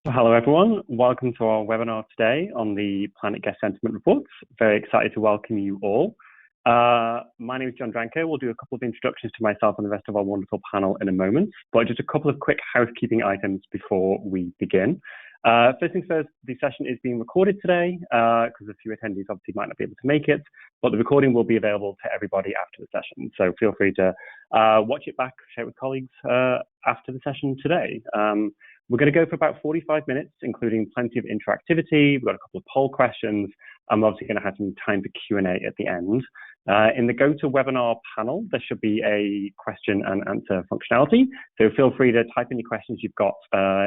Hello, everyone. Welcome to our webinar today on the Planet Guest Sentiment Reports. Very excited to welcome you all. My name is John Dranko. We'll do a couple of introductions to myself and the rest of our wonderful panel in a moment, but just a couple of quick housekeeping items before we begin. First things first, the session is being recorded today because a few attendees obviously might not be able to make it, but the recording will be available to everybody after the session. So feel free to watch it back, share it with colleagues after the session today. We're going to go for about 45 minutes, including plenty of interactivity. We've got a couple of poll questions. I'm obviously going to have some time for Q&A at the end. In the GoToWebinar panel, there should be a question and answer functionality. So feel free to type in your questions you've got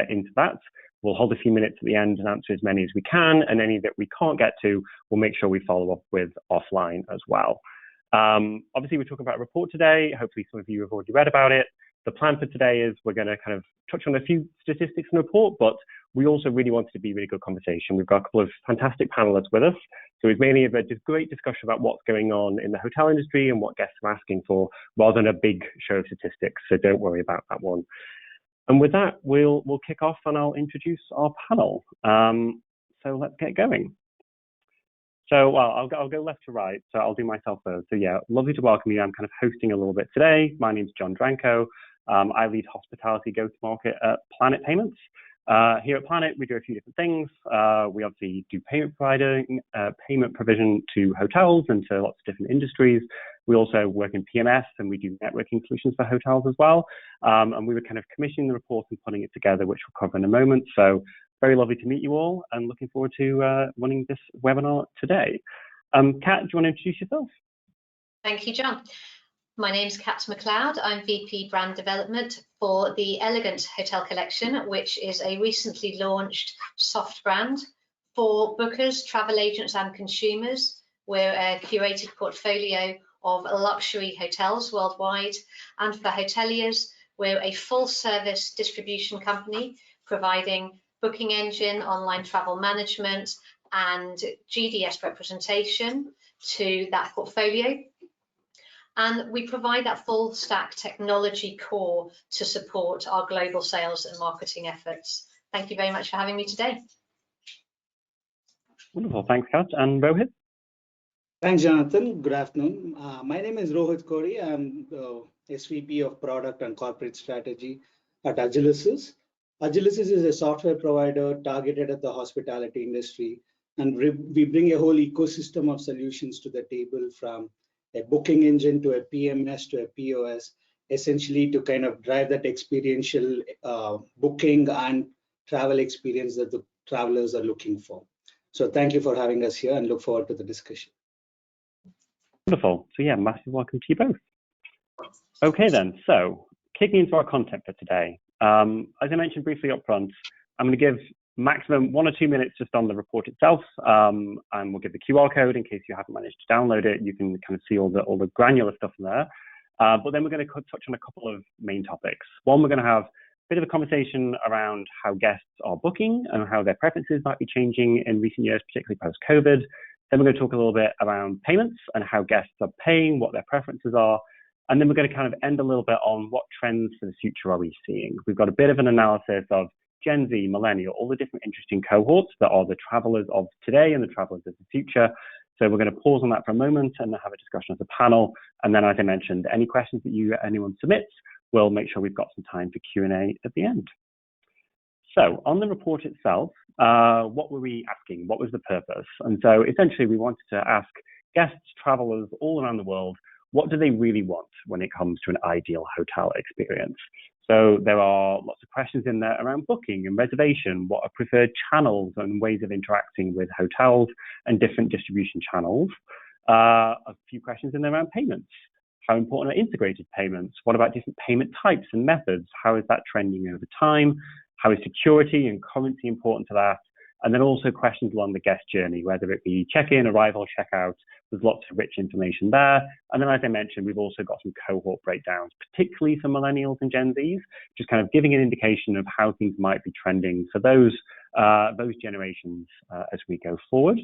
into that. We'll hold a few minutes at the end and answer as many as we can, and any that we can't get to, we'll make sure we follow up with offline as well. Obviously, we're talking about a report today. Hopefully, some of you have already read about it. The plan for today is we're going to kind of touch on a few statistics in the report, but we also really want it to be a really good conversation. We've got a couple of fantastic panelists with us. So it's mainly a great discussion about what's going on in the hotel industry and what guests are asking for, rather than a big show of statistics. So don't worry about that one. And with that, we'll kick off and I'll introduce our panel. So let's get going. So, well, I'll go left to right. So I'll do myself first. So yeah, lovely to welcome you. I'm kind of hosting a little bit today. My name's John Dranko. I lead hospitality go-to-market at Planet Payments. Here at Planet, we do a few different things. We obviously do payment provision to hotels and to lots of different industries. We also work in PMS and we do networking solutions for hotels as well. And we were kind of commissioning the report and putting it together, which we'll cover in a moment. So very lovely to meet you all and looking forward to running this webinar today. Kat, do you want to introduce yourself? Thank you, John. My name's Kat McLeod. I'm VP Brand Development for the Elegant Hotel Collection, which is a recently launched soft brand for bookers, travel agents and consumers. We're a curated portfolio of luxury hotels worldwide, and for hoteliers, we're a full service distribution company providing booking engine, online travel management and GDS representation to that portfolio. And we provide that full stack technology core to support our global sales and marketing efforts. Thank you very much for having me today. Wonderful, thanks Kat. And Rohit? Thanks, Jonathan. Good afternoon. My name is Rohit Kori. I'm the SVP of Product and Corporate Strategy at Agilysys. Agilysys is a software provider targeted at the hospitality industry, and we bring a whole ecosystem of solutions to the table, from a booking engine to a PMS to a POS, essentially to kind of drive that experiential booking and travel experience that the travelers are looking for. So thank you for having us here and look forward to the discussion. Wonderful. So yeah, massive welcome to you both. Okay then, so kicking into our content for today. As I mentioned briefly up front, I'm going to give maximum 1 or 2 minutes just on the report itself, and we'll give the QR code in case you haven't managed to download it. You can kind of see all the granular stuff in there. But then we're going to touch on a couple of main topics. One, we're going to have a bit of a conversation around how guests are booking and how their preferences might be changing in recent years, particularly post-COVID. Then we're going to talk a little bit around payments and how guests are paying, what their preferences are. And then we're going to kind of end a little bit on what trends for the future are we seeing. We've got a bit of an analysis of Gen Z, millennial, all the different interesting cohorts that are the travelers of today and the travelers of the future. So we're going to pause on that for a moment and have a discussion as a panel. And then, as I mentioned, any questions that anyone submits, we'll make sure we've got some time for Q&A at the end. So on the report itself, what were we asking? What was the purpose? And so essentially we wanted to ask guests, travelers all around the world, what do they really want when it comes to an ideal hotel experience? So there are lots of questions in there around booking and reservation, what are preferred channels and ways of interacting with hotels and different distribution channels. A few questions in there around payments. How important are integrated payments? What about different payment types and methods? How is that trending over time? How is security and currency important to that? And then also questions along the guest journey, whether it be check-in, arrival, checkout. There's lots of rich information there. And then, as I mentioned, we've also got some cohort breakdowns, particularly for millennials and Gen Zs, just kind of giving an indication of how things might be trending for those generations as we go forward.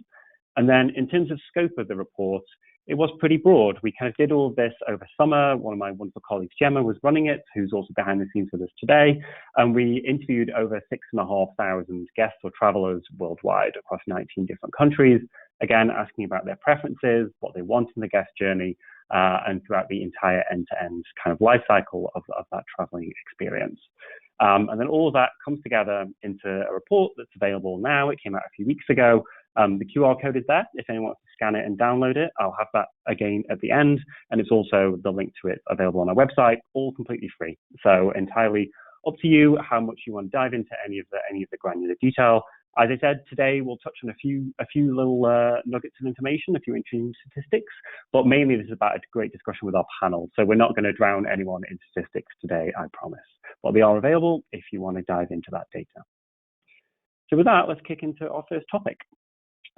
And then in terms of scope of the report, it was pretty broad. We kind of did all of this over summer. One of my wonderful colleagues, Gemma, was running it, who's also behind the scenes with us today. And we interviewed over 6,500 guests or travelers worldwide across 19 different countries, again, asking about their preferences, what they want in the guest journey, and throughout the entire end-to-end kind of life cycle of that traveling experience. And then all of that comes together into a report that's available now. It came out a few weeks ago. The QR code is there if anyone wants to scan it and download it. I'll have that again at the end, and it's also the link to it available on our website, all completely free. So entirely up to you how much you want to dive into any of the granular detail. As I said, today we'll touch on a few little nuggets of information, a few interesting statistics, but mainly this is about a great discussion with our panel. So we're not going to drown anyone in statistics today, I promise. But they are available if you want to dive into that data. So with that, let's kick into our first topic.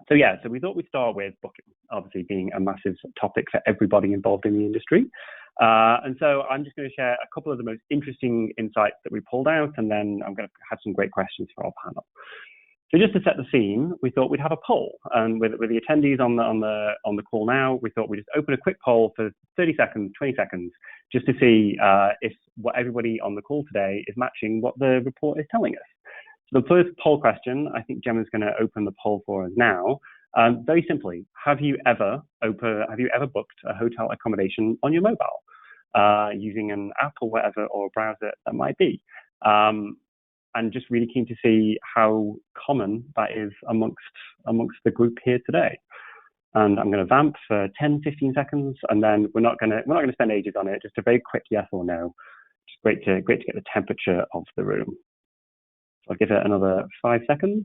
So yeah, so we thought we'd start with booking, obviously being a massive topic for everybody involved in the industry. And so I'm just going to share a couple of the most interesting insights that we pulled out, and then I'm going to have some great questions for our panel. So just to set the scene, we thought we'd have a poll, and with the attendees on the call now, we thought we'd just open a quick poll for 30 seconds, 20 seconds, just to see if what everybody on the call today is matching what the report is telling us. So the first poll question, I think Gemma's going to open the poll for us now. Very simply, have you ever booked a hotel accommodation on your mobile using an app or whatever, or a browser that might be? And just really keen to see how common that is amongst the group here today. And I'm going to vamp for 10, 15 seconds, and then we're not going to spend ages on it. Just a very quick yes or no. Just great to get the temperature of the room. So I'll give it another 5 seconds.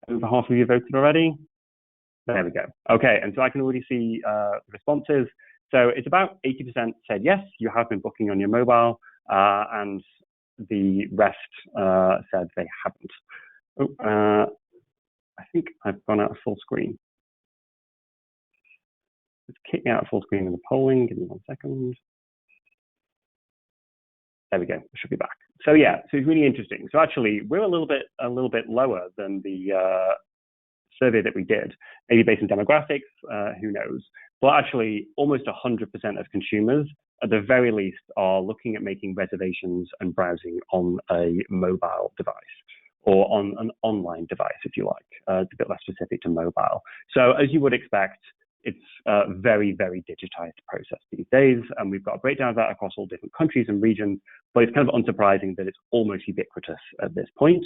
Over half of you voted already. There we go. Okay, and so I can already see responses. So it's about 80% said yes, you have been booking on your mobile. And the rest said they haven't. I think I've gone out of full screen. Let's kick me out of full screen in the polling. Give me 1 second. There we go. I should be back. So yeah, so it's really interesting. So actually, we're a little bit lower than the survey that we did, maybe based on demographics. Who knows? But actually, almost 100% of consumers, at the very least, are looking at making reservations and browsing on a mobile device or on an online device, if you like. It's a bit less specific to mobile. So as you would expect, it's a very, very digitized process these days. And we've got a breakdown of that across all different countries and regions, but it's kind of unsurprising that it's almost ubiquitous at this point.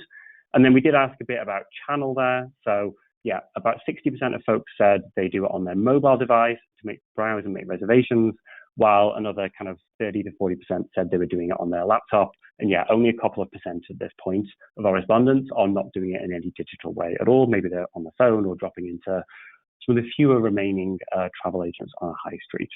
And then we did ask a bit about channel there. So yeah, about 60% of folks said they do it on their mobile device to browse and make reservations, while another kind of 30 to 40% said they were doing it on their laptop. And yeah, only a couple of percent at this point of our respondents are not doing it in any digital way at all. Maybe they're on the phone or dropping into some of the fewer remaining travel agents on a high street.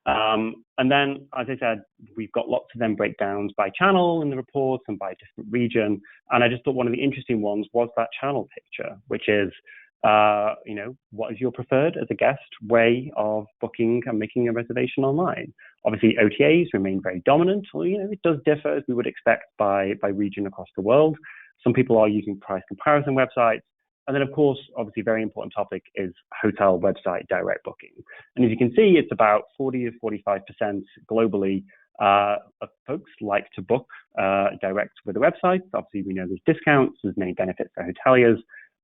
And then, as I said, we've got lots of them breakdowns by channel in the reports and by different region. And I just thought one of the interesting ones was that channel picture, which is, what is your preferred as a guest way of booking and making a reservation online? Obviously, OTAs remain very dominant. Well, it does differ, as we would expect, by region across the world. Some people are using price comparison websites. And then, of course, obviously, very important topic is hotel website direct booking. And as you can see, it's about 40 to 45% globally of folks like to book direct with the website. Obviously, we know there's discounts, there's many benefits for hoteliers.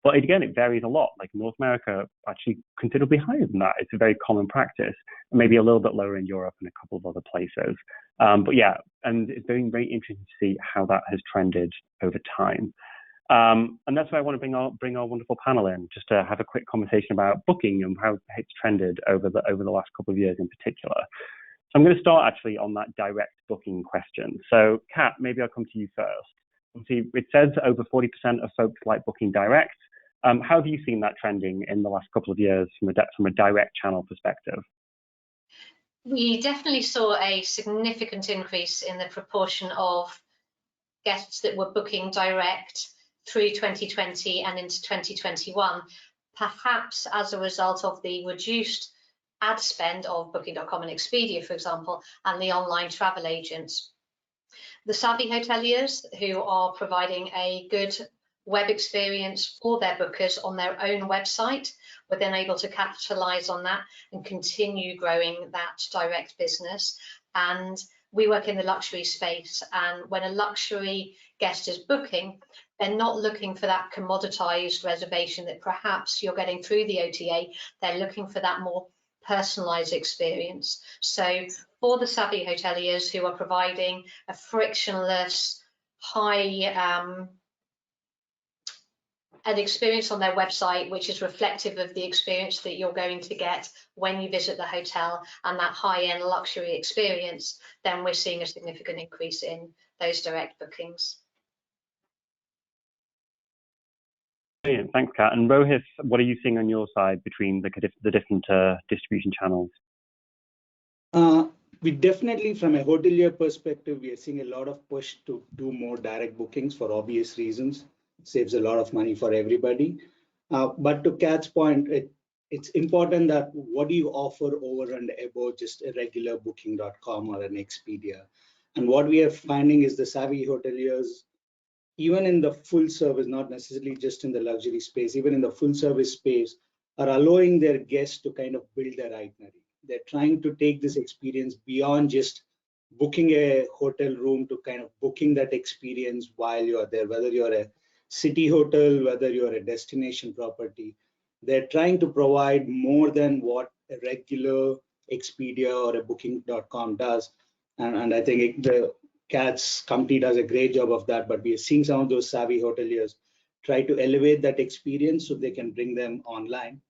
But again, it varies a lot. Like North America, actually considerably higher than that. It's a very common practice, and maybe a little bit lower in Europe and a couple of other places. But yeah, and it's very, very interesting to see how that has trended over time. And that's why I want to bring our wonderful panel in, just to have a quick conversation about booking and how it's trended over the last couple of years in particular. So I'm going to start actually on that direct booking question. So Kat, maybe I'll come to you first. Obviously, it says over 40% of folks like booking direct. How have you seen that trending in the last couple of years from a direct channel perspective? We definitely saw a significant increase in the proportion of guests that were booking direct through 2020 and into 2021, perhaps as a result of the reduced ad spend of Booking.com and Expedia, for example, and the online travel agents. The savvy hoteliers who are providing a good web experience for their bookers on their own website. We're then able to capitalize on that and continue growing that direct business. And we work in the luxury space, and when a luxury guest is booking, they're not looking for that commoditized reservation that perhaps you're getting through the OTA. They're looking for that more personalized experience. So for the savvy hoteliers who are providing a frictionless, high an experience on their website which is reflective of the experience that you're going to get when you visit the hotel, and that high-end luxury experience, then we're seeing a significant increase in those direct bookings. Brilliant. Thanks, Kat. And Rohit, what are you seeing on your side between the different distribution channels? We definitely, from a hotelier perspective, we are seeing a lot of push to do more direct bookings for obvious reasons. Saves a lot of money for everybody. But to Kat's point, it's important that what do you offer over and above just a regular booking.com or an Expedia. And what we are finding is the savvy hoteliers, even in the full service, not necessarily just in the luxury space, even in the full service space, are allowing their guests to kind of build their itinerary. They're trying to take this experience beyond just booking a hotel room to kind of booking that experience while you're there, whether you're a city hotel, whether you're a destination property. They're trying to provide more than what a regular Expedia or a booking.com does. And I think the Kat's company does a great job of that, but we are seeing some of those savvy hoteliers try to elevate that experience so they can bring them online.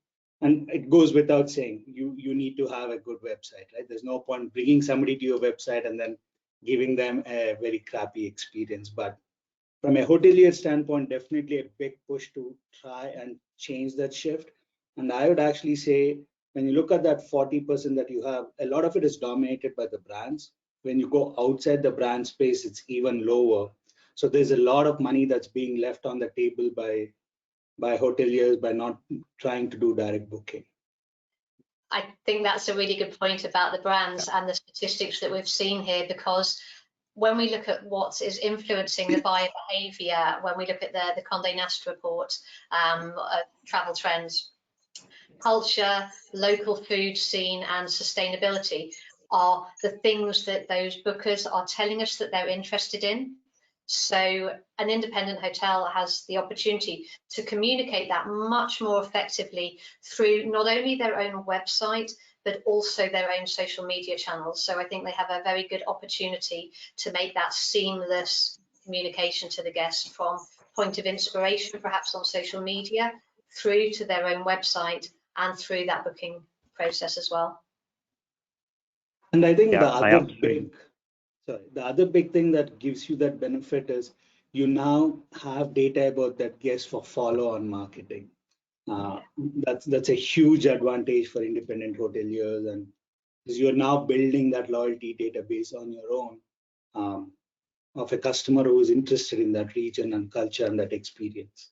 And it goes without saying, you need to have a good website, right? There's no point bringing somebody to your website and then giving them a very crappy experience. But from a hotelier standpoint, definitely a big push to try and change that shift. And I would actually say, when you look at that 40% that you have, a lot of it is dominated by the brands. When you go outside the brand space, it's even lower. So there's a lot of money that's being left on the table by hoteliers by not trying to do direct booking. I think that's a really good point about the brands and the statistics that we've seen here, because when we look at what is influencing the buyer behavior, when we look at the Condé Nast report, travel trends, culture, local food scene and sustainability are the things that those bookers are telling us that they're interested in. So an independent hotel has the opportunity to communicate that much more effectively through not only their own website, but also their own social media channels. So I think they have a very good opportunity to make that seamless communication to the guest, from point of inspiration, perhaps on social media, through to their own website and through that booking process as well. And I think the other big thing that gives you that benefit is you now have data about that guest for follow-on marketing. That's a huge advantage for independent hoteliers, and because you're now building that loyalty database on your own of a customer who is interested in that region and culture and that experience.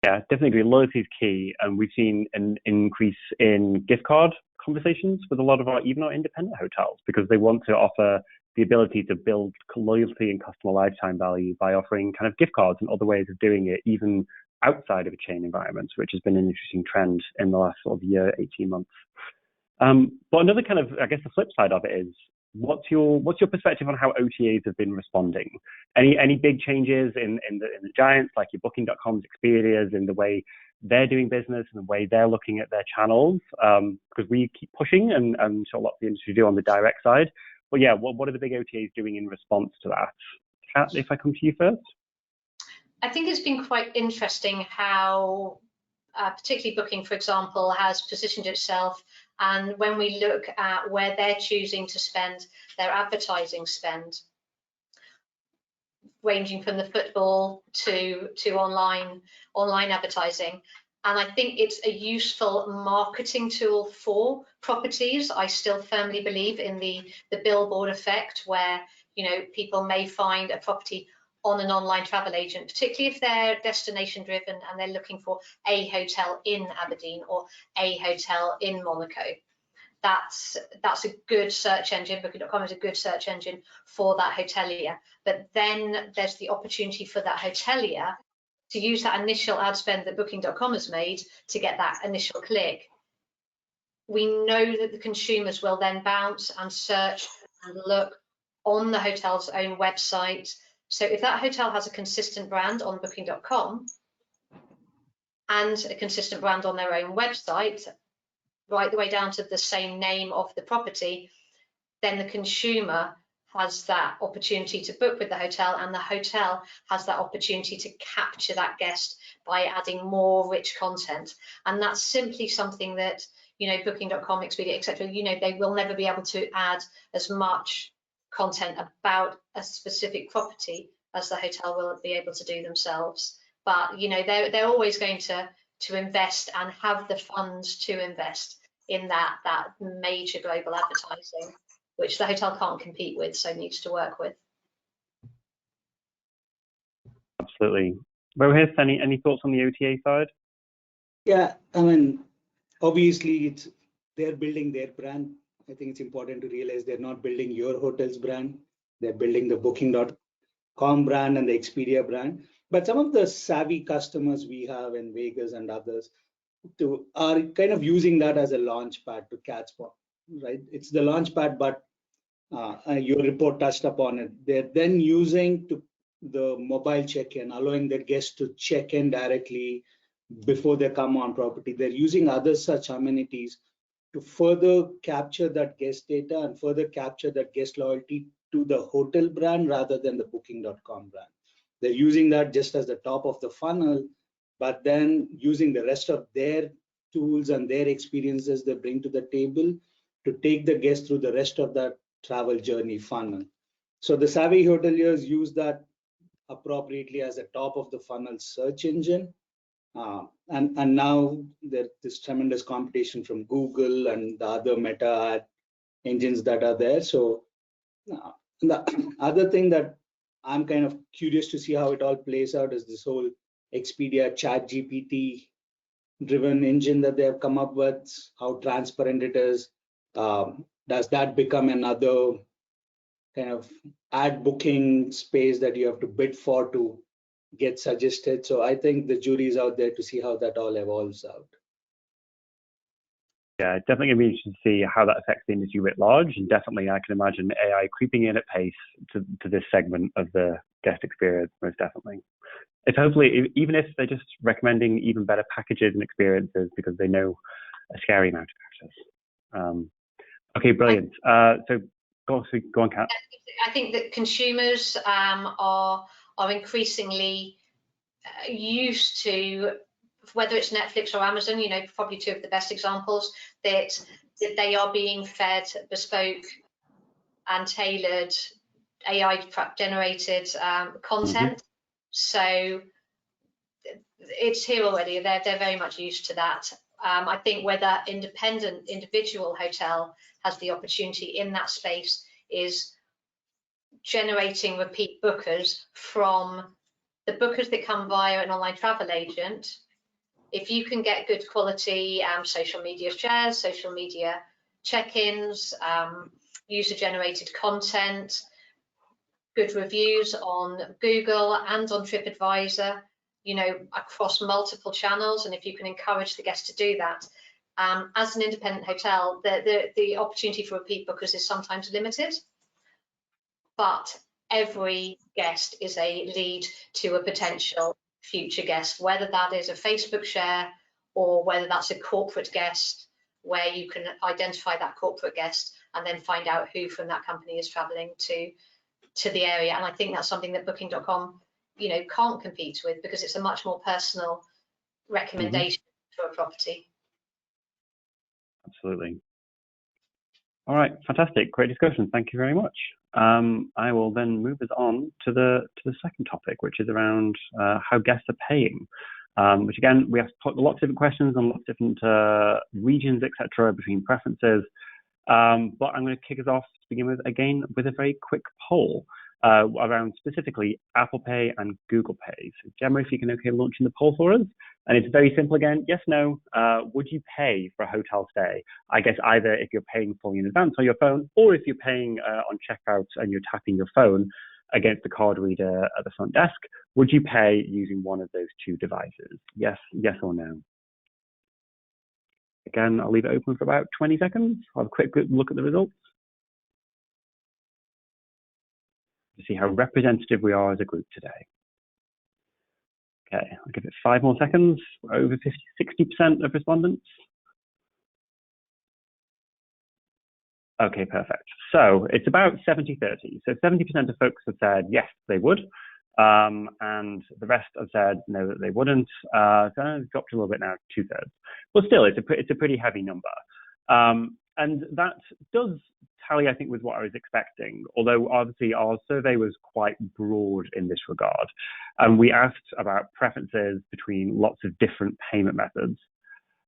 Yeah, definitely agree. Loyalty is key, and we've seen an increase in gift card conversations with a lot of even our independent hotels, because they want to offer the ability to build loyalty and customer lifetime value by offering kind of gift cards and other ways of doing it, even outside of a chain environment, which has been an interesting trend in the last sort of year, 18 months. But another kind of, I guess the flip side of it is, what's your perspective on how OTAs have been responding? Any big changes in the giants like your Booking.coms, Expedia's, in the way they're doing business and the way they're looking at their channels? Because we keep pushing, and so a lot of the industry do on the direct side. But yeah, what are the big OTAs doing in response to that? Kat, if I come to you first. I think it's been quite interesting how particularly Booking, for example, has positioned itself. And when we look at where they're choosing to spend their advertising spend, ranging from the football to online advertising. And I think it's a useful marketing tool for properties. I still firmly believe in the billboard effect, where people may find a property on an online travel agent, particularly if they're destination driven and they're looking for a hotel in Aberdeen or a hotel in Monaco. that's a good search engine. Booking.com is a good search engine for that hotelier. But then there's the opportunity for that hotelier to use that initial ad spend that Booking.com has made to get that initial click. We know that the consumers will then bounce and search and look on the hotel's own website. So if that hotel has a consistent brand on Booking.com and a consistent brand on their own website, right the way down to the same name of the property, then the consumer has that opportunity to book with the hotel, and the hotel has that opportunity to capture that guest by adding more rich content. And that's simply something that, you know, Booking.com, Expedia, etc., you know, they will never be able to add as much content about a specific property as the hotel will be able to do themselves. But, you know, they're always going to invest and have the funds to invest in that major global advertising, which the hotel can't compete with, so needs to work with. Absolutely. Rohit, any thoughts on the OTA side? Yeah, I mean, obviously they're building their brand. I think it's important to realize they're not building your hotel's brand. They're building the Booking.com brand and the Expedia brand. But some of the savvy customers we have in Vegas and others are kind of using that as a launch pad to catch on, right? It's the launch pad, but your report touched upon it. They're then using the mobile check-in, allowing the guests to check in directly before they come on property. They're using other such amenities to further capture that guest data and further capture that guest loyalty to the hotel brand rather than the Booking.com brand. They're using that just as the top of the funnel, but then using the rest of their tools and their experiences they bring to the table to take the guest through the rest of that travel journey funnel. So the savvy hoteliers use that appropriately as a top of the funnel search engine. And now there's this tremendous competition from Google and the other meta ad engines that are there. So the other thing that I'm kind of curious to see how it all plays out is this whole Expedia ChatGPT driven engine that they have come up with, how transparent it is. Does that become another kind of ad booking space that you have to bid for to get suggested? So I think the jury is out there to see how that all evolves out. Yeah, it's definitely going to be interesting to see how that affects the industry writ large. And definitely, I can imagine AI creeping in at pace to this segment of the guest experience, most definitely. It's hopefully, even if they're just recommending even better packages and experiences because they know a scary amount about us. Okay, brilliant. So go on, Kat. I think that consumers are increasingly used to, whether it's Netflix or Amazon, you know, probably two of the best examples, that they are being fed bespoke and tailored AI generated content. Mm-hmm. So it's here already. They're very much used to that. I think where that independent individual hotel has the opportunity in that space is generating repeat bookers from the bookers that come via an online travel agent. If you can get good quality social media shares, social media check-ins, user-generated content, good reviews on Google and on TripAdvisor, you know, across multiple channels, and if you can encourage the guests to do that, as an independent hotel, the opportunity for repeat bookers is sometimes limited, but every guest is a lead to a potential future guest, whether that is a Facebook share or whether that's a corporate guest, where you can identify that corporate guest and then find out who from that company is traveling to the area. And I think that's something that Booking.com, you know, can't compete with, because it's a much more personal recommendation for a property. Absolutely. All right, fantastic, great discussion. Thank you very much. I will then move us on to the second topic, which is around how guests are paying. Which again, we have lots of different questions on lots of different regions, etc., between preferences. But I'm going to kick us off to begin with, again, with a very quick poll around specifically Apple Pay and Google Pay. So Gemma, if you can launching the poll for us, And it's very simple again, yes, no. Would you pay for a hotel stay? I guess either if you're paying fully in advance on your phone, or if you're paying on checkout and you're tapping your phone against the card reader at the front desk, would you pay using one of those two devices? Yes, yes or no. Again, I'll leave it open for about 20 seconds. I'll have a quick look at the results to see how representative we are as a group today. Okay, I'll give it 5 more seconds. We're over 60% of respondents. Okay, perfect. So it's about 70-30. So 70% of folks have said yes, they would. And the rest have said no, that they wouldn't. So it's dropped a little bit now, 2/3. But still, it's a pretty heavy number. And that does tally, I think, with what I was expecting, although obviously our survey was quite broad in this regard. And we asked about preferences between lots of different payment methods.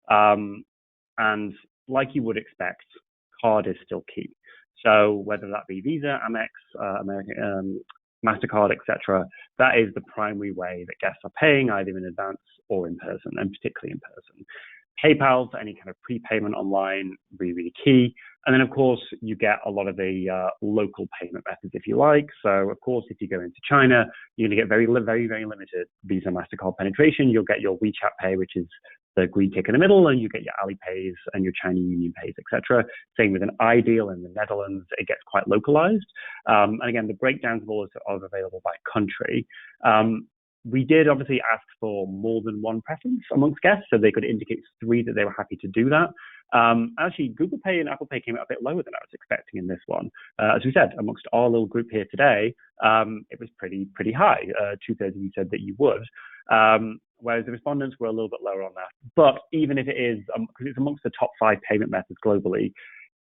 And like you would expect, card is still key. So whether that be Visa, Amex, American, MasterCard, etc., that is the primary way that guests are paying, either in advance or in person, and particularly in person. PayPal for any kind of prepayment online, really, really key. And then, of course, you get a lot of the local payment methods, if you like. So, of course, if you go into China, you're going to get very, very limited Visa, MasterCard penetration. You'll get your WeChat Pay, which is the green tick in the middle, and you get your Alipay's and your Chinese Union Pays, etc. Same with an iDeal in the Netherlands, it gets quite localized. And again, the breakdowns of all are available by country. We did obviously ask for more than one preference amongst guests, so they could indicate 3 that they were happy to do that. Actually, Google Pay and Apple Pay came out a bit lower than I was expecting in this one. As we said, amongst our little group here today, it was pretty high. 2/3 of you said that you would, whereas the respondents were a little bit lower on that. But even if it is, because it's amongst the top 5 payment methods globally,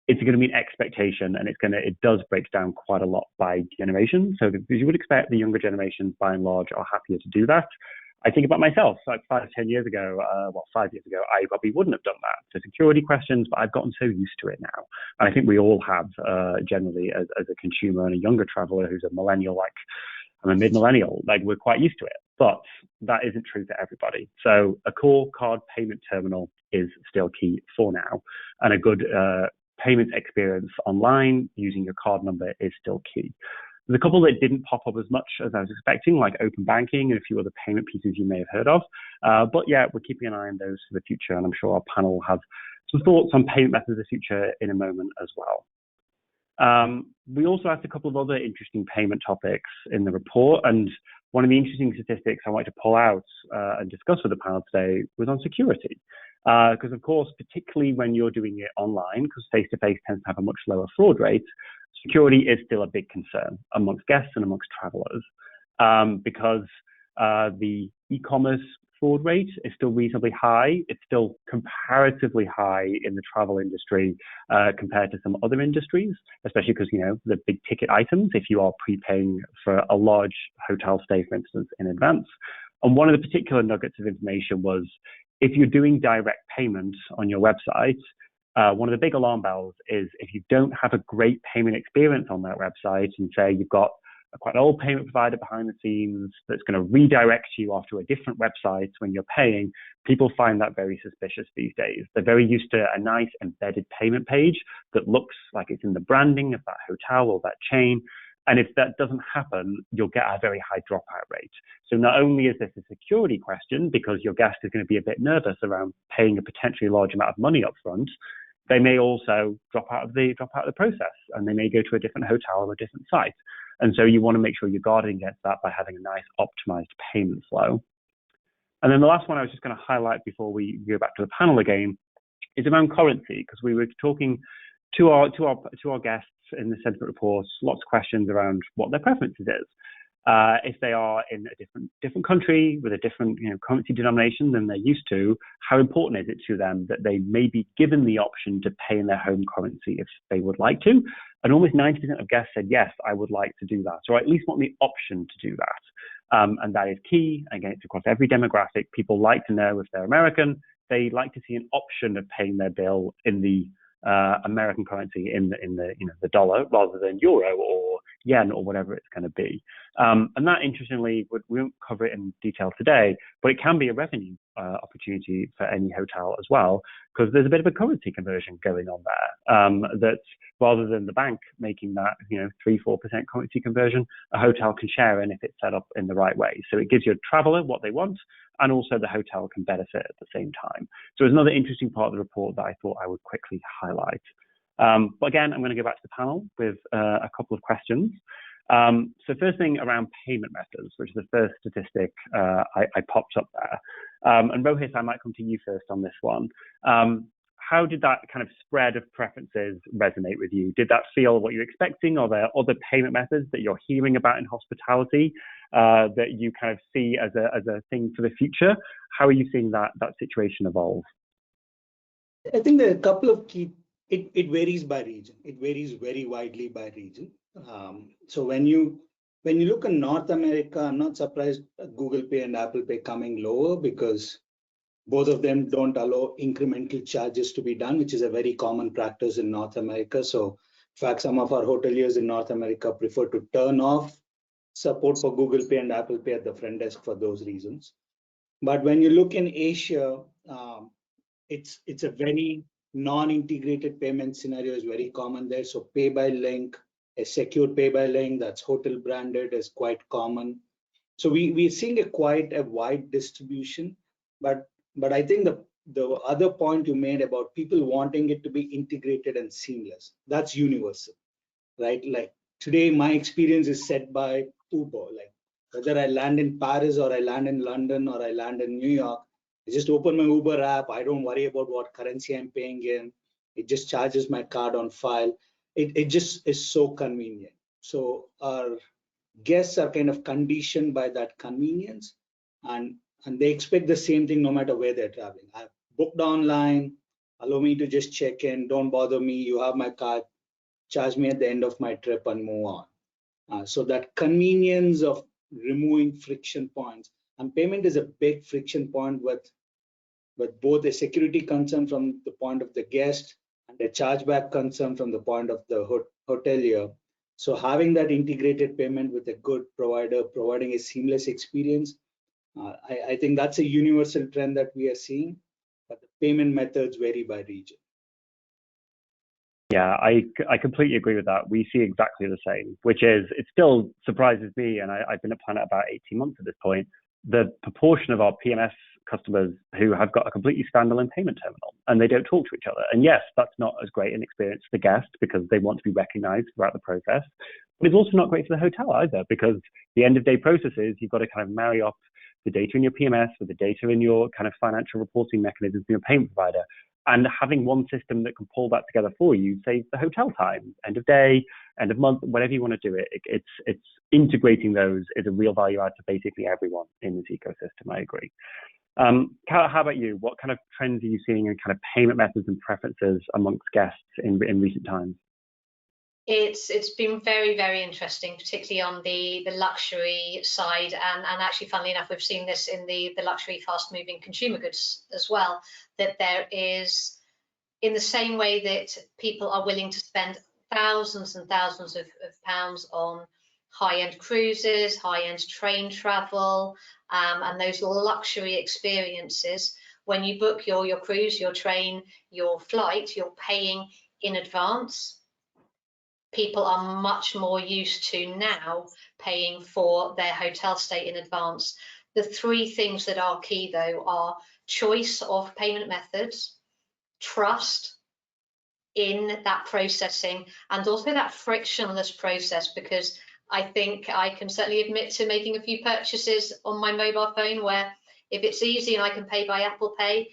it's going to be an expectation, and it does break down quite a lot by generation. So as you would expect, the younger generations, by and large, are happier to do that. I think about myself, like 5 or 10 years ago, 5 years ago, I probably wouldn't have done that for security questions, but I've gotten so used to it now. And I think we all have, generally, as a consumer and a younger traveler who's a millennial, like I'm a mid-millennial, like we're quite used to it. But that isn't true for everybody. So a core card payment terminal is still key for now, and a good payment experience online using your card number is still key. There's a couple that didn't pop up as much as I was expecting, like open banking and a few other payment pieces you may have heard of. But yeah, we're keeping an eye on those for the future, and I'm sure our panel will have some thoughts on payment methods of the future in a moment as well. We also asked a couple of other interesting payment topics in the report, and one of the interesting statistics I wanted to pull out and discuss with the panel today was on security. Because of course, particularly when you're doing it online, because face-to-face tends to have a much lower fraud rate, security is still a big concern amongst guests and amongst travelers, because the e-commerce fraud rate is still reasonably high. It's still comparatively high in the travel industry compared to some other industries, especially because, you know, the big ticket items, if you are prepaying for a large hotel stay, for instance, in advance. And one of the particular nuggets of information was, if you're doing direct payment on your website, one of the big alarm bells is if you don't have a great payment experience on that website, and say you've got quite an old payment provider behind the scenes that's going to redirect you off to a different website when you're paying, people find that very suspicious these days. They're very used to a nice embedded payment page that looks like it's in the branding of that hotel or that chain. And if that doesn't happen, you'll get a very high dropout rate. So not only is this a security question, because your guest is going to be a bit nervous around paying a potentially large amount of money up front, they may also drop out of the process, and they may go to a different hotel or a different site. And so you want to make sure you're guarding against that by having a nice optimized payment flow. And then the last one I was just going to highlight before we go back to the panel again is around currency, because we were talking to our guests in the sentiment reports, lots of questions around what their preferences is. If they are in a different country with a different currency denomination than they're used to, how important is it to them that they may be given the option to pay in their home currency if they would like to? And almost 90% of guests said, yes, I would like to do that, or at least want the option to do that. And that is key. Again, it's across every demographic. People like to know if they're American, they like to see an option of paying their bill in the American currency, in the dollar, rather than euro or yen or whatever it's going to be. And that, interestingly, we won't cover it in detail today, but it can be a revenue opportunity for any hotel as well, because there's a bit of a currency conversion going on there. That rather than the bank making that 3-4% currency conversion, a hotel can share in if it's set up in the right way. So it gives your traveler what they want, and also the hotel can benefit at the same time. So it's another interesting part of the report that I thought I would quickly highlight. But again, I'm going to go back to the panel with a couple of questions. So first thing around payment methods, which is the first statistic I popped up there. And Rohit, I might come to you first on this one. How did that kind of spread of preferences resonate with you? Did that feel what you're expecting? Are there other payment methods that you're hearing about in hospitality that you kind of see as a thing for the future? How are you seeing that situation evolve? I think there are a couple of key. It varies by region. It varies very widely by region. So when you look in North America, I'm not surprised Google Pay and Apple Pay coming lower, because both of them don't allow incremental charges to be done, which is a very common practice in North America. So in fact, some of our hoteliers in North America prefer to turn off support for Google Pay and Apple Pay at the front desk for those reasons. But when you look in Asia, it's a very non-integrated payment scenario is very common there. So pay by link, a secure pay by link that's hotel branded is quite common. So we're seeing quite a wide distribution, but I think the other point you made about people wanting it to be integrated and seamless, that's universal, right? Like today, my experience is set by Uber. Like whether I land in Paris or I land in London or I land in New York, I just open my Uber app. I don't worry about what currency I'm paying in. It just charges my card on file. It just is so convenient. So our guests are kind of conditioned by that convenience, and they expect the same thing no matter where they're traveling. I've booked online, allow me to just check in, don't bother me, you have my card, charge me at the end of my trip and move on. So that convenience of removing friction points, and payment is a big friction point with both a security concern from the point of the guest and a chargeback concern from the point of the hotelier. So having that integrated payment with a good provider, providing a seamless experience, I think that's a universal trend that we are seeing, but the payment methods vary by region. Yeah, I completely agree with that. We see exactly the same, which is, it still surprises me, and I've been at Planet about 18 months at this point, the proportion of our PMS customers who have got a completely standalone payment terminal and they don't talk to each other. And yes, that's not as great an experience for the guest because they want to be recognized throughout the process. But it's also not great for the hotel either, because the end of day processes, you've got to kind of marry up the data in your PMS with the data in your kind of financial reporting mechanisms in your payment provider. And having one system that can pull that together for you saves the hotel time, end of day, end of month, whatever you want to do it. It's integrating those is a real value add to basically everyone in this ecosystem. I agree. Kat, how about you? What kind of trends are you seeing in kind of payment methods and preferences amongst guests in recent times? It's been very, very interesting, particularly on the luxury side, and actually, funnily enough, we've seen this in the luxury fast-moving consumer goods as well, that there is, in the same way that people are willing to spend thousands and thousands of pounds on high-end cruises, high-end train travel, and those luxury experiences. When you book your cruise, your train, your flight, you're paying in advance. People are much more used to now paying for their hotel stay in advance. The three things that are key, though, are choice of payment methods, trust in that processing, and also that frictionless process, because I think I can certainly admit to making a few purchases on my mobile phone where if it's easy and I can pay by Apple Pay,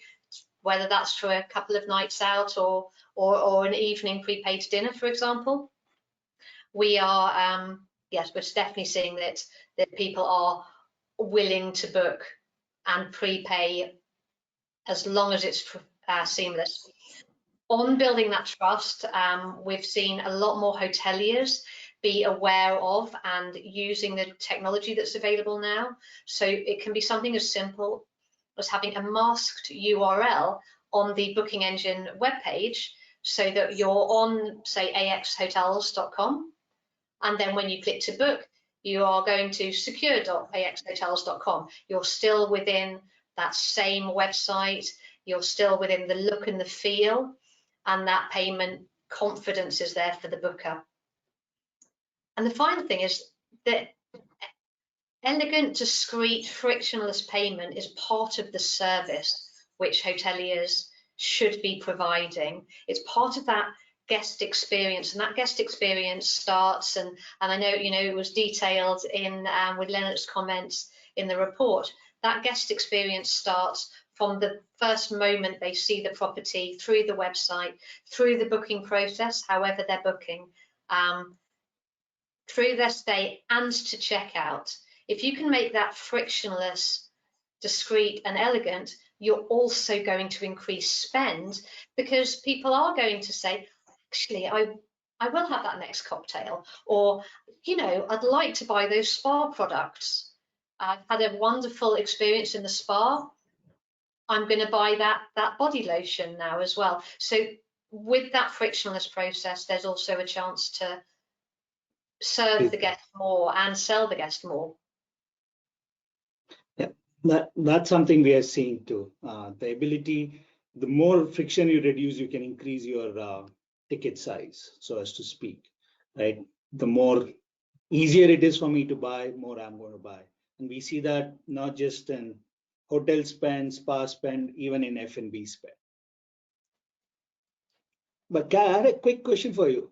whether that's for a couple of nights out or an evening prepaid dinner, for example, we are, yes, we're definitely seeing that people are willing to book and prepay as long as it's seamless. On building that trust, we've seen a lot more hoteliers be aware of and using the technology that's available now. So it can be something as simple as having a masked URL on the booking engine webpage so that you're on, say, axhotels.com, And then when you click to book, you are going to secure.axhotels.com. You're still within that same website. You're still within the look and the feel, and that payment confidence is there for the booker. And the final thing is that elegant, discreet, frictionless payment is part of the service which hoteliers should be providing. It's part of that guest experience, and that guest experience starts, and I know, you know, it was detailed in with Leonard's comments in the report. That guest experience starts from the first moment they see the property, through the website, through the booking process, however they're booking, through their stay, and to checkout. If you can make that frictionless, discreet, and elegant, you're also going to increase spend, because people are going to say, actually, I will have that next cocktail, or, you know, I'd like to buy those spa products. I've had a wonderful experience in the spa. I'm going to buy that body lotion now as well. So with that frictionless process, there's also a chance to serve the guest more and sell the guest more. Yeah, that's something we are seeing too. The ability, the more friction you reduce, you can increase your ticket size, so as to speak, right? The more easier it is for me to buy, more I'm going to buy. And we see that not just in hotel spend, spa spend, even in F&B spend. But I had a quick question for you.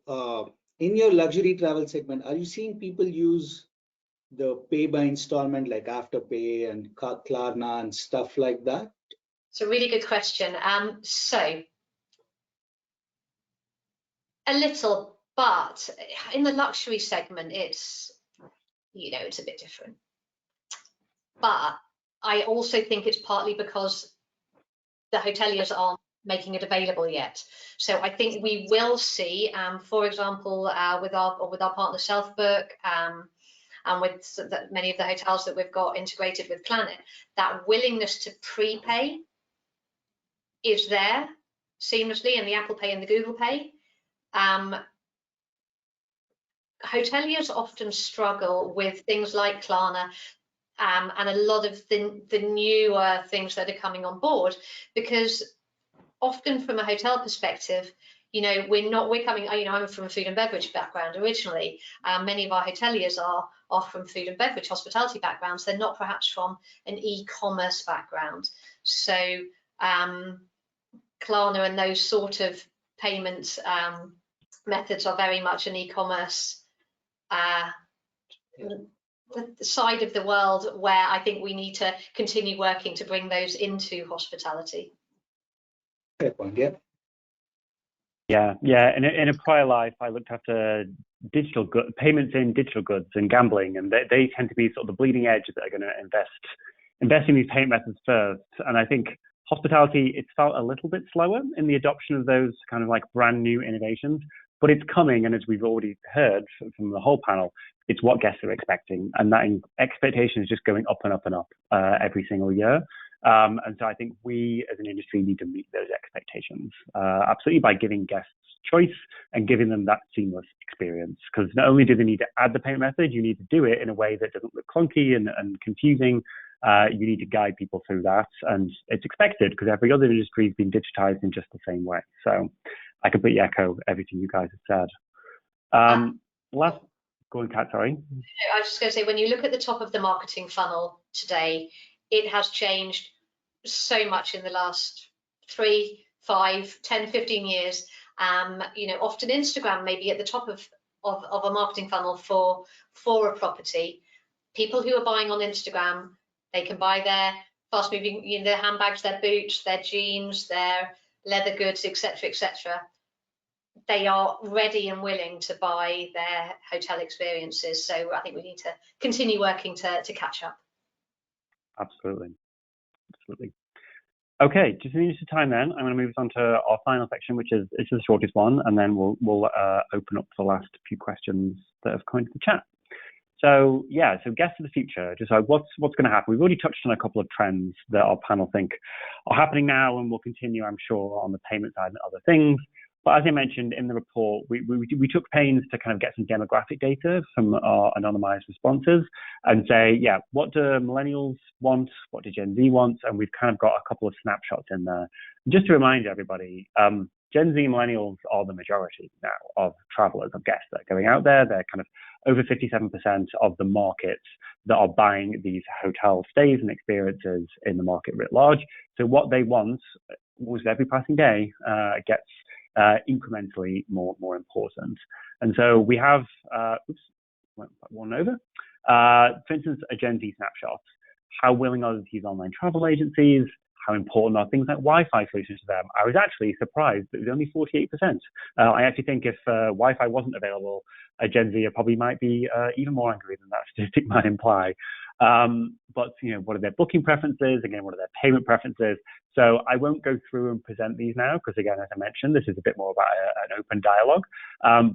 In your luxury travel segment, are you seeing people use the pay by installment like Afterpay and Klarna and stuff like that? It's a really good question. So a little, but in the luxury segment, it's, you know, it's a bit different. But I also think it's partly because the hoteliers aren't making it available yet. So I think we will see, for example, with our partner Southbook, and with many of the hotels that we've got integrated with Planet, that willingness to prepay is there seamlessly in the Apple Pay and the Google Pay. Hoteliers often struggle with things like Klarna, and a lot of the newer things that are coming on board, because often from a hotel perspective, you know, we're coming, you know, I'm from a food and beverage background originally. Many of our hoteliers are from food and beverage, hospitality backgrounds. They're not perhaps from an e-commerce background. So Klarna and those sort of payment methods are very much an e-commerce the side of the world, where I think we need to continue working to bring those into hospitality. Fair point, yeah. Yeah. In a prior life, I looked after payments in digital goods and gambling, and they tend to be sort of the bleeding edge that are going to invest in these payment methods first. And I think hospitality, it's felt a little bit slower in the adoption of those kind of like brand new innovations, but it's coming. And as we've already heard from the whole panel, it's what guests are expecting, and that expectation is just going up and up and up every single year. And so I think we as an industry need to meet those expectations, absolutely, by giving guests choice and giving them that seamless experience. Because not only do they need to add the payment method, you need to do it in a way that doesn't look clunky and confusing. You need to guide people through that, and it's expected because every other industry has been digitized in just the same way. So I completely echo everything you guys have said. Go on, Kat, sorry. I was just going to say, when you look at the top of the marketing funnel today, it has changed so much in the last 3, 5, 10, 15 years. You know, often Instagram may be at the top of a marketing funnel for a property. People who are buying on Instagram, they can buy their fast moving, you know, their handbags, their boots, their jeans, their leather goods, etc., etc. They are ready and willing to buy their hotel experiences. So I think we need to continue working to catch up. Absolutely. Okay, just in the interest of time then, I'm going to move us on to our final section, which is the shortest one, and then we'll open up the last few questions that have come into the chat. So yeah, so guests of the future, just like what's going to happen. We've already touched on a couple of trends that our panel think are happening now and will continue, I'm sure, on the payment side and other things. But as I mentioned in the report, we took pains to kind of get some demographic data from our anonymized responses and say, yeah, what do millennials want? What do Gen Z want? And we've kind of got a couple of snapshots in there. Just to remind everybody, Gen Z millennials are the majority now of travelers, of guests that are going out there. They're kind of over 57% of the markets that are buying these hotel stays and experiences in the market writ large. So what they want, was every passing day, gets incrementally more important. And so we have, went one over. For instance, a Gen Z snapshot. How willing are they to use online travel agencies? How important are things like Wi-Fi solutions to them? I was actually surprised that it was only 48%. I actually think if Wi-Fi wasn't available, a Gen Z probably might be even more angry than that statistic might imply. But what are their booking preferences? Again, what are their payment preferences? So I won't go through and present these now because, again, as I mentioned, this is a bit more about an open dialogue.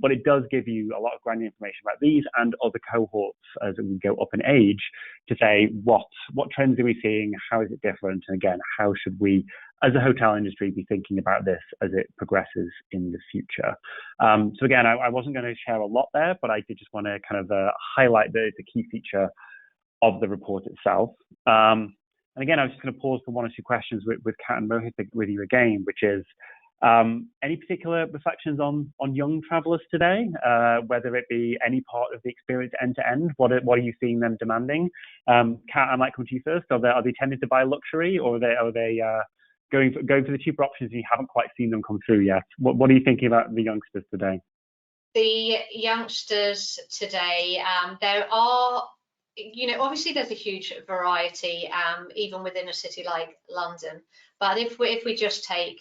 But it does give you a lot of granular information about these and other cohorts as we go up in age to say what trends are we seeing? How is it different? And again, how should we, as a hotel industry, be thinking about this as it progresses in the future? So again, I wasn't going to share a lot there, but I did just want to kind of highlight the key feature of the report itself. And again, I was just going to pause for one or two questions with Kat and Rohit with you again, which is any particular reflections on young travelers today, whether it be any part of the experience end to end? What are you seeing them demanding? Kat, I might come to you first. Are they tending to buy luxury, or are they going for the cheaper options and you haven't quite seen them come through yet? What are you thinking about the youngsters today? The youngsters today, there are, obviously there's a huge variety, even within a city like London. But if we just take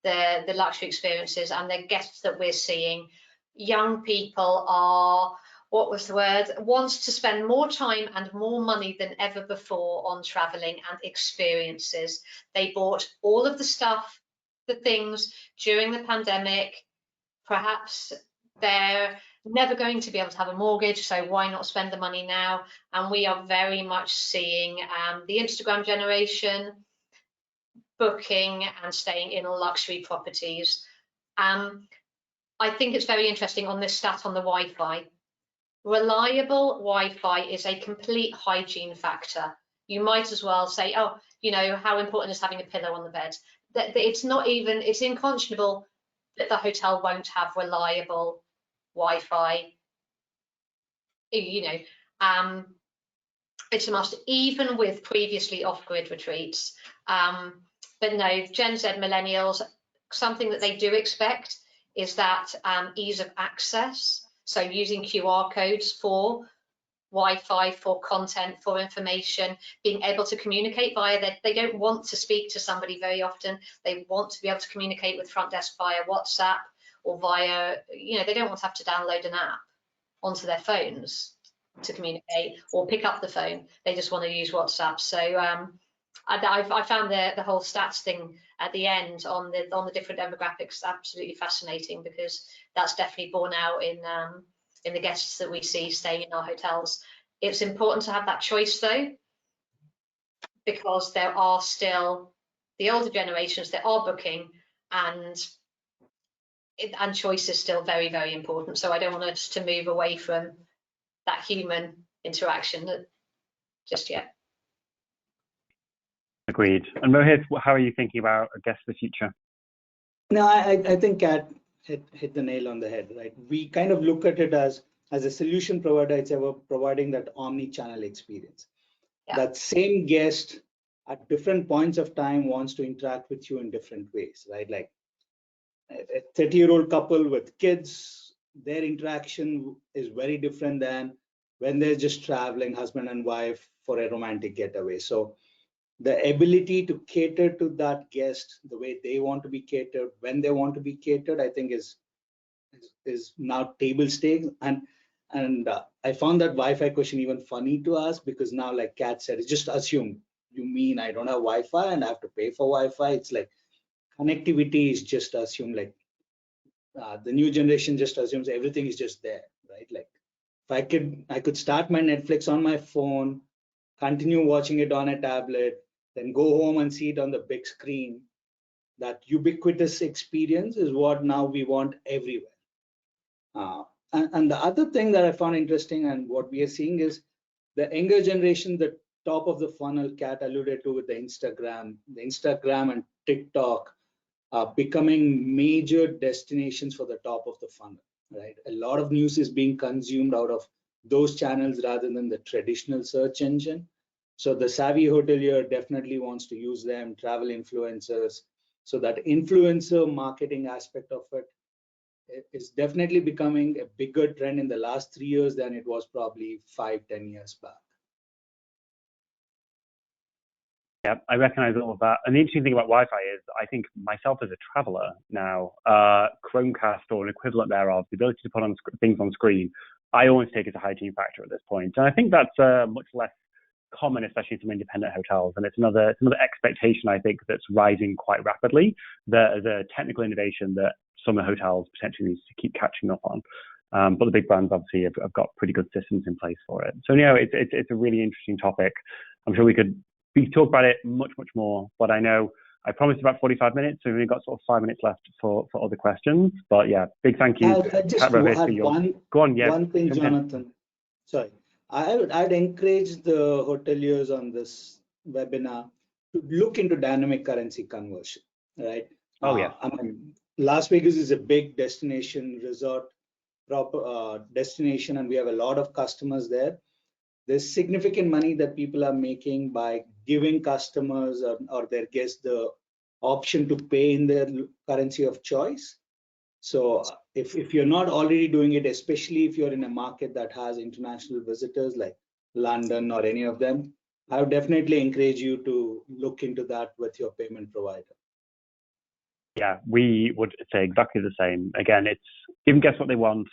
the luxury experiences and the guests that we're seeing, young people are, wants to spend more time and more money than ever before on traveling and experiences. They bought all of the things during the pandemic. Perhaps they're never going to be able to have a mortgage, so why not spend the money now? And we are very much seeing the Instagram generation booking and staying in luxury properties. I think it's very interesting on this stat on the Wi-Fi. Reliable Wi-Fi is a complete hygiene factor. You might as well say, oh, how important is having a pillow on the bed? It's not even, it's unconscionable that the hotel won't have reliable Wi-Fi. It's a must, even with previously off-grid retreats. But no, Gen Z millennials, something that they do expect is that ease of access. So using QR codes for Wi-Fi, for content, for information, being able to communicate via that. They don't want to speak to somebody very often. They want to be able to communicate with front desk via WhatsApp or via, they don't want to have to download an app onto their phones to communicate or pick up the phone. They just want to use WhatsApp. So I found the whole stats thing at the end on the different demographics absolutely fascinating, because that's definitely borne out in the guests that we see staying in our hotels. It's important to have that choice though, because there are still the older generations that are booking, and choice is still very, very important. So I don't want us to move away from that human interaction just yet. Agreed. And Rohit, how are you thinking about a guest of the future? No, I think Kat hit the nail on the head, right? We kind of look at it as a solution provider. It's ever providing that omni-channel experience. Yeah. That same guest at different points of time wants to interact with you in different ways, right? Like a 30-year-old couple with kids, their interaction is very different than when they're just traveling, husband and wife, for a romantic getaway. So the ability to cater to that guest the way they want to be catered, when they want to be catered, I think is now table stakes. And I found that Wi-Fi question even funny to ask, because now, like Kat said, it's just assumed. You mean I don't have Wi-Fi and I have to pay for Wi-Fi? It's like connectivity is just assumed. Like the new generation just assumes everything is just there, right? Like if I could start my Netflix on my phone, continue watching it on a tablet, then go home and see it on the big screen. that ubiquitous experience is what now we want everywhere. And the other thing that I found interesting and what we are seeing is the younger generation, the top of the funnel, Kat alluded to with the Instagram and TikTok are becoming major destinations for the top of the funnel, right? A lot of news is being consumed out of those channels rather than the traditional search engine. So the savvy hotelier definitely wants to use them, travel influencers. So that influencer marketing aspect of it is definitely becoming a bigger trend in the last 3 years than it was probably 5-10 years back. Yeah, I recognize all of that. And the interesting thing about Wi-Fi is I think myself as a traveler now, Chromecast or an equivalent thereof, the ability to put on things on screen, I always take as a hygiene factor at this point. And I think that's much less common, especially in some independent hotels. And it's another expectation, I think, that's rising quite rapidly, that as a technical innovation that some of the hotels potentially needs to keep catching up on. But the big brands obviously have got pretty good systems in place for it. So, it's a really interesting topic. I'm sure we could talk about it much more, but I know I promised about 45 minutes, so we've only got sort of 5 minutes left for other questions. But yeah, big thank you. I just had one thing, Jonathan. Sorry, I'd encourage the hoteliers on this webinar to look into dynamic currency conversion, right? Oh yeah. I mean, Las Vegas is a big destination resort destination, and we have a lot of customers there. There's significant money that people are making by giving customers or their guests the option to pay in their currency of choice. So if you're not already doing it, especially if you're in a market that has international visitors like London or any of them, I would definitely encourage you to look into that with your payment provider. Yeah, we would say exactly the same. Again, it's giving guests what they want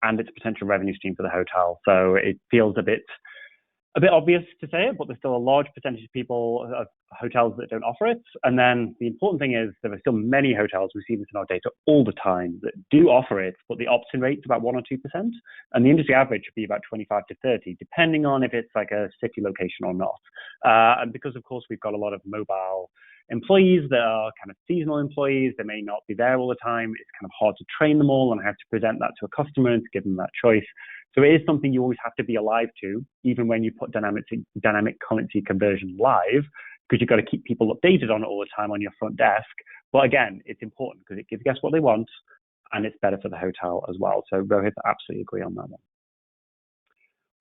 and it's a potential revenue stream for the hotel. So it feels a bit obvious to say it, but there's still a large percentage of people, of hotels that don't offer it. And then the important thing is there are still many hotels, we see this in our data all the time, that do offer it, but the opt-in rate's about 1 or 2%. And the industry average would be about 25 to 30, depending on if it's like a city location or not. And because of course we've got a lot of mobile employees that are kind of seasonal employees, they may not be there all the time. It's kind of hard to train them all and have to present that to a customer and to give them that choice. So it is something you always have to be alive to, even when you put dynamic currency conversion live, because you've got to keep people updated on it all the time on your front desk. But again, it's important because it gives guests what they want and it's better for the hotel as well. So Rohit, I absolutely agree on that one.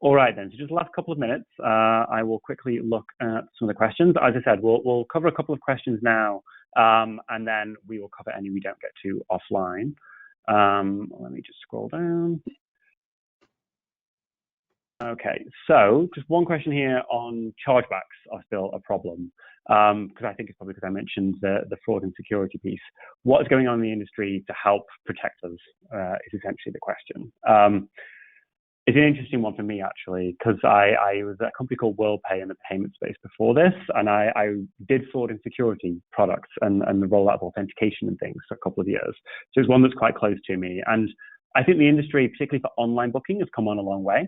All right then, so just the last couple of minutes, I will quickly look at some of the questions. As I said, we'll cover a couple of questions now, and then we will cover any we don't get to offline. Let me just scroll down. Okay, so just one question here on chargebacks are still a problem, because I think it's probably because I mentioned the fraud and security piece. What is going on in the industry to help protect us is essentially the question. It's an interesting one for me actually, because I was at a company called WorldPay in the payment space before this, and I did fraud and security products and the rollout of authentication and things for a couple of years. So it's one that's quite close to me. And I think the industry, particularly for online booking, has come on a long way.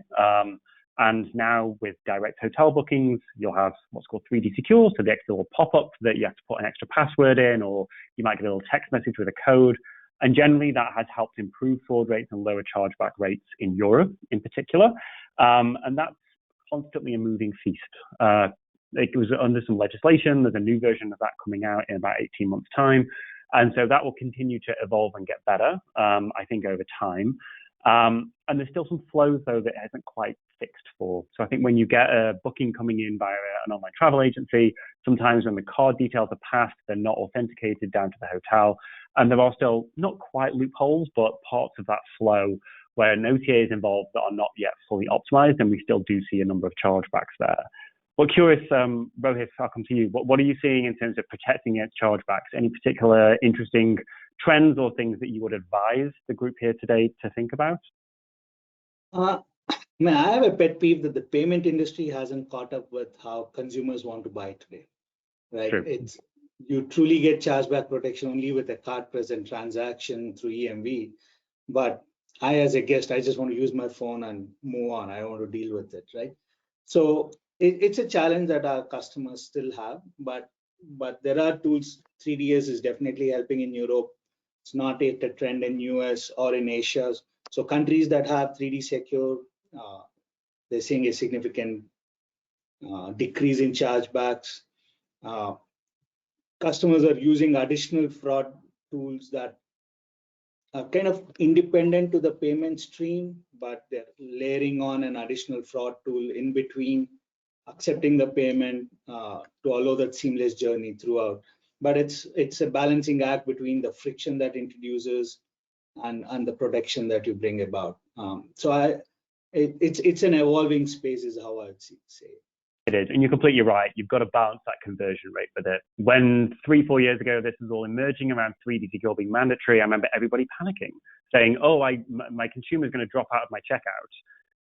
And now with direct hotel bookings, you'll have what's called 3D Secure, so the extra little pop-up that you have to put an extra password in, or you might get a little text message with a code. And generally that has helped improve fraud rates and lower chargeback rates in Europe in particular. And that's constantly a moving feast. It was under some legislation. There's a new version of that coming out in about 18 months' time. And so that will continue to evolve and get better, I think, over time. And there's still some flows, though, that hasn't quite fixed for. So I think when you get a booking coming in via an online travel agency, sometimes when the card details are passed, they're not authenticated down to the hotel. And there are still not quite loopholes, but parts of that flow where an OTA is involved that are not yet fully optimized, and we still do see a number of chargebacks there. But curious, Rohit, I'll come to you. What are you seeing in terms of protecting against chargebacks? Any particular interesting trends or things that you would advise the group here today to think about? I have a pet peeve that the payment industry hasn't caught up with how consumers want to buy today, right? Sure. You truly get chargeback protection only with a card present transaction through EMV. But I, as a guest, I just want to use my phone and move on. I don't want to deal with it, right? So it's a challenge that our customers still have, but but there are tools. 3ds is definitely helping in Europe. It's not yet a trend in US or in Asia. So countries that have 3D secure, they're seeing a significant decrease in chargebacks. Customers are using additional fraud tools that are kind of independent to the payment stream, but they're layering on an additional fraud tool in between, accepting the payment to allow that seamless journey throughout. But it's a balancing act between the friction that introduces and the protection that you bring about. So it's an evolving space, is how I'd say. It is, and you're completely right. You've got to balance that conversion rate with it. When 3-4 years ago this was all emerging around 3D secure being mandatory, I remember everybody panicking, saying, "Oh, my consumer is going to drop out of my checkout."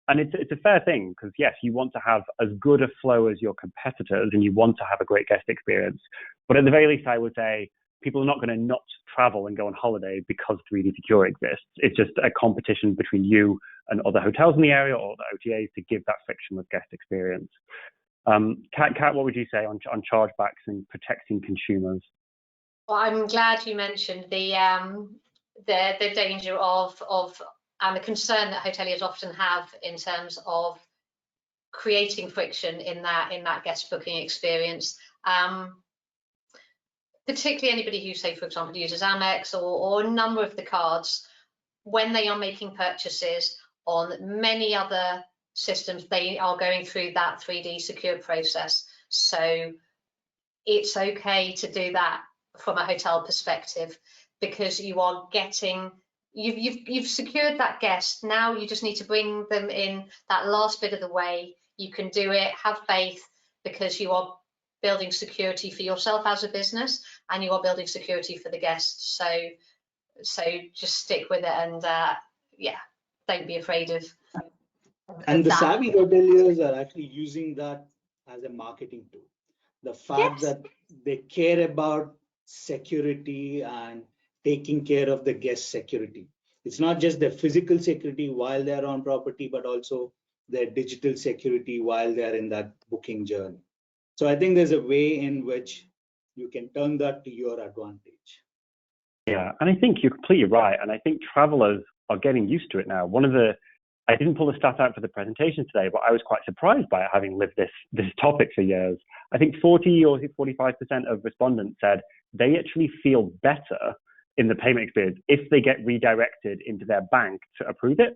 And it's a fair thing, because yes, you want to have as good a flow as your competitors, and you want to have a great guest experience. But at the very least, I would say people are not going to not travel and go on holiday because 3D secure exists. It's just a competition between you and other hotels in the area or the OTAs to give that frictionless guest experience. Kat, what would you say on chargebacks and protecting consumers? Well, I'm glad you mentioned the danger of and the concern that hoteliers often have in terms of creating friction in that guest booking experience. Particularly anybody who, say, for example, uses Amex or a number of the cards, when they are making purchases on many other systems, they are going through that 3D secure process. So it's okay to do that from a hotel perspective, because you are getting, you've secured that guest. Now you just need to bring them in that last bit of the way. You can do it, have faith, because you are building security for yourself as a business, and you are building security for the guests. So just stick with it, and yeah, don't be afraid of. And the savvy hoteliers are actually using that as a marketing tool. The fact that they care about security and taking care of the guest security. It's not just their physical security while they're on property, but also their digital security while they're in that booking journey. So I think there's a way in which you can turn that to your advantage. Yeah, and I think you're completely right. And I think travelers are getting used to it now. I didn't pull the stat out for the presentation today, but I was quite surprised by it, having lived this topic for years. I think 40 or 45% of respondents said they actually feel better in the payment experience if they get redirected into their bank to approve it.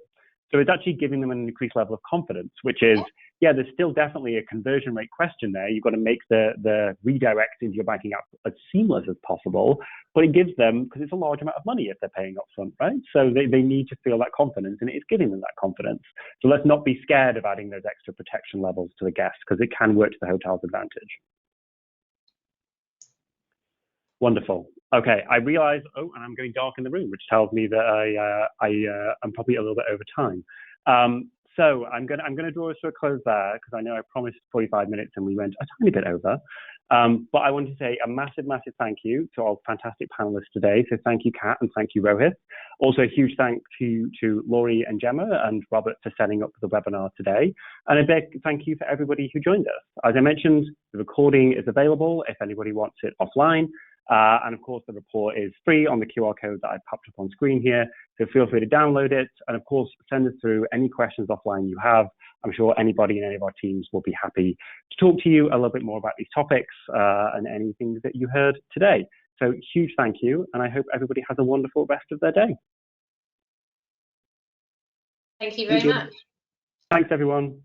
So it's actually giving them an increased level of confidence, which is, yeah, there's still definitely a conversion rate question there. You've got to make the redirect into your banking app as seamless as possible, but it gives them, because it's a large amount of money if they're paying up front, right? So they need to feel that confidence, and it's giving them that confidence. So let's not be scared of adding those extra protection levels to the guests, because it can work to the hotel's advantage. Wonderful. Okay, I realize, and I'm going dark in the room, which tells me that I'm probably a little bit over time. So I'm going to draw us to a close there, because I know I promised 45 minutes and we went a tiny bit over. But I want to say a massive, massive thank you to our fantastic panelists today. So thank you, Kat, and thank you, Rohit. Also a huge thank you to Laurie and Gemma and Robert for setting up the webinar today. And a big thank you for everybody who joined us. As I mentioned, the recording is available if anybody wants it offline. And of course, the report is free on the QR code that I popped up on screen here. So feel free to download it. And of course, send us through any questions offline you have. I'm sure anybody in any of our teams will be happy to talk to you a little bit more about these topics and anything that you heard today. So huge thank you. And I hope everybody has a wonderful rest of their day. Thank you very much. Thanks, everyone.